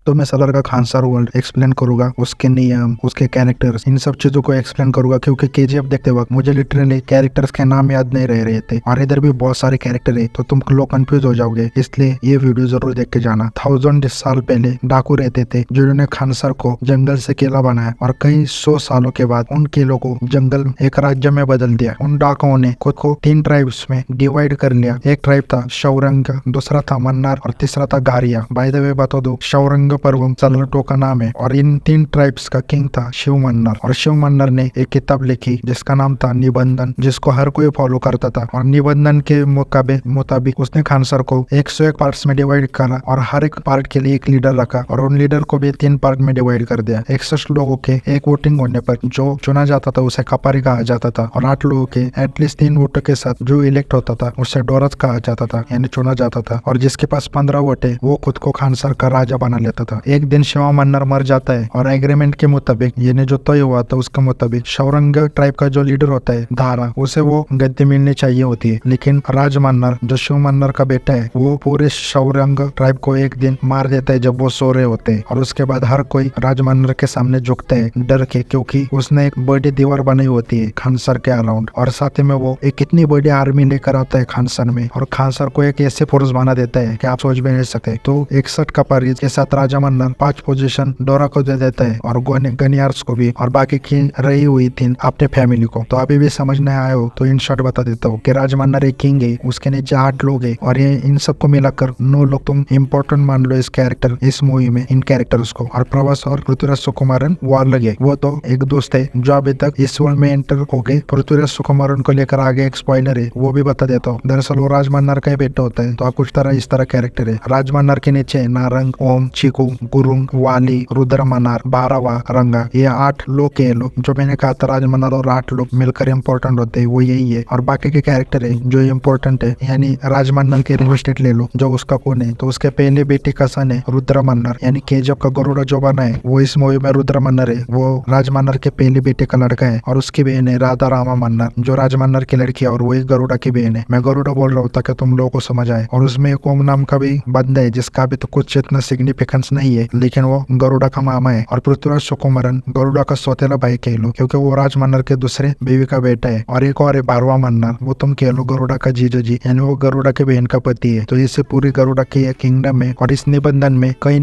तो मैं सलर का खानसार वर्ल्ड एक्सप्लेन करूंगा, उसके नियम, उसके कैरेक्टर्स, इन सब चीजों को एक्सप्लेन करूंगा। क्योंकि केजीएफ देखते वक्त मुझे लिटरली कैरेक्टर्स के नाम याद नहीं रह रहे थे और इधर भी बहुत सारे कैरेक्टर है, तो तुम लोग कंफ्यूज हो जाओगे। इसलिए ये वीडियो जरूर देख के जाना। 1000 साल पहले डाकू रहते थे जिन्होंने खानसार को जंगल से किला बनाया और कई 100 सालों के बाद उन किलों को जंगल एक राज्य में बदल दिया। उन डाकुओं ने खुद को 3 ट्राइब्स में डिवाइड कर लिया। एक ट्राइब था शौरंग, दूसरा था मन्नार और तीसरा था गारिया। बाय द वे बता दो, शौरंग पर्व सलरटो का नाम है और इन 3 ट्राइब्स का किंग था शिव मन्नर। और शिव मन्नर ने एक किताब लिखी जिसका नाम था निबंधन, जिसको हर कोई फॉलो करता था। और निबंधन के मुताबिक उसने खानसर को 101 पार्ट्स में डिवाइड करा और हर एक पार्ट के लिए एक लीडर रखा और उन लीडर को भी 3 पार्ट में डिवाइड कर दिया। 61 लोगों के एक वोटिंग होने पर जो चुना जाता था उसे कपारी कहा जाता था और 8 लोगों के एटलीस्ट 3 वोटों के साथ जो इलेक्ट होता था उसे डोरस कहा जाता था, यानी चुना जाता था। और जिसके पास 15 वोट है वो खुद को खानसर का राजा बना लेता था। एक दिन शिवा मन्नर मर जाता है और एग्रीमेंट के मुताबिक, यानी जो तय हुआ था उसके मुताबिक, शौरंग ट्राइब का जो लीडर होता है धारा, उसे वो गद्दी मिलनी चाहिए होती है। लेकिन राज मन्नर जो शिव मन्नर का बेटा है वो पूरे शौरंग ट्राइब को एक दिन मार देता है जब वो सो रहे होते हैं। और उसके बाद हर कोई राज मन्नर के सामने झुकता है डर के, क्योंकि उसने एक बड़ी दीवार बनाई होती है खानसर के अराउंड। और साथ में वो एक इतनी बड़ी आर्मी लेकर आता है खानसर में और खानसर को एक ऐसे फोर्स बना देता है कि आप सोच भी नहीं सकते। तो 61 कपारी के साथ राजा मन्नर 5 पोजीशन डोरा को दे देता है और गनियार्स को भी, और बाकी की रही हुई 3 अपने फैमिली को। तो अभी भी समझ नहीं आए हो तो इन शॉर्ट बता देता हूँ कि राज मन्नर एक किंग है, उसके नीचे 8 लोग है और ये इन सबको मिलाकर 9 लोग तुम इम्पोर्टेंट मान लो इस कैरेक्टर, इस मूवी में इन कैरेक्टर्स को। और प्रभास और पृथ्वीराज सुकुमारन वो अलग है, वो तो एक दोस्त है जो अभी तक इस वर्ल्ड में एंटर हो गए। पृथ्वीराज सुकुमारन को लेकर आगे एक स्पॉइलर है, वो भी बता देता हूँ। दरअसल वो राज मन्नर का ही बेटा होता है, तो कुछ तरह इस तरह कैरेक्टर है। राज मन्नर के नीचे नारंग, ओम, चीकू, गुरुंग, वाली, रुद्र मन्नर, बारावा, रंगा, ये 8 लोग के लोग जो मैंने कहा था राज मन्नर और 8 लोग मिलकर इम्पोर्टेंट होते हैं, वो यही है। और बाकी के कैरेक्टर है जो इम्पोर्टेंट है, यानी राज मन्नर के रियल एस्टेट ले लो जो उसका कौन है, तो उसके पहले बेटे का सन है रुद्र मन्नर, यानी केजीएफ का गरुड़ा जो बना है वो इस मूवी में रुद्र मन्नर है। वो राज मन्नर के पहले बेटे का लड़का है और उसकी बहन है राधा रामा मन्नर जो राज मन्नर की लड़की है और वो एक गरुड़ा की बहन है। मैं गरुड़ा बोल रहा हूँ ताकि तुम लोगों को समझ आए। और उसमें एक ओम नाम का भी बंदा है जिसका भी तो कुछ इतना सिग्निफिकेंस नहीं है, लेकिन वो गरुड़ा का मामा है। और पृथ्वीराज सुकुमारन गरुड़ा का सौतेला भाई कह लो, क्योंकि वो राज मन्नर के दूसरे बीवी का बेटा है। और एक और है बारवा मन्नर, वो तुम कह लो गरुड़ा का जीजो जी, यानी वो गरुड़ा के बहन का पति है। तो इससे पूरी गरुड़ा की किंगडम है। और इस निबंधन में कई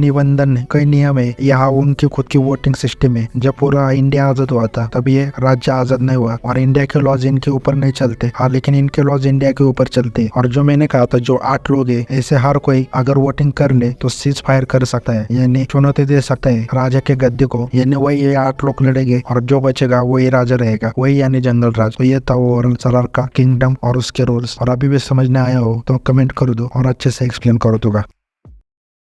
नियम है। यहाँ उनकी खुद की वोटिंग सिस्टम है। जब पूरा इंडिया आजाद हुआ था तब ये राज्य आजाद नहीं हुआ और इंडिया के लॉज इनके ऊपर नहीं चलते, हाँ, लेकिन इनके लॉज इंडिया के ऊपर चलते। और जो मैंने कहा था जो 8 लोग है, ऐसे हर कोई अगर वोटिंग कर ले तो सीज फायर कर सकता है, यानी चुनौती दे सकता है राजा के गद्दे को, यानी वही ये 8 लोग लड़ेंगे और जो बचेगा वही राजा रहेगा, वही यानी जंगल राज। तो ये था ओवरऑल सलर का किंगडम और उसके रूल्स। और अभी भी समझ नहीं आया हो तो कमेंट कर दो और अच्छे से एक्सप्लेन कर दूंगा।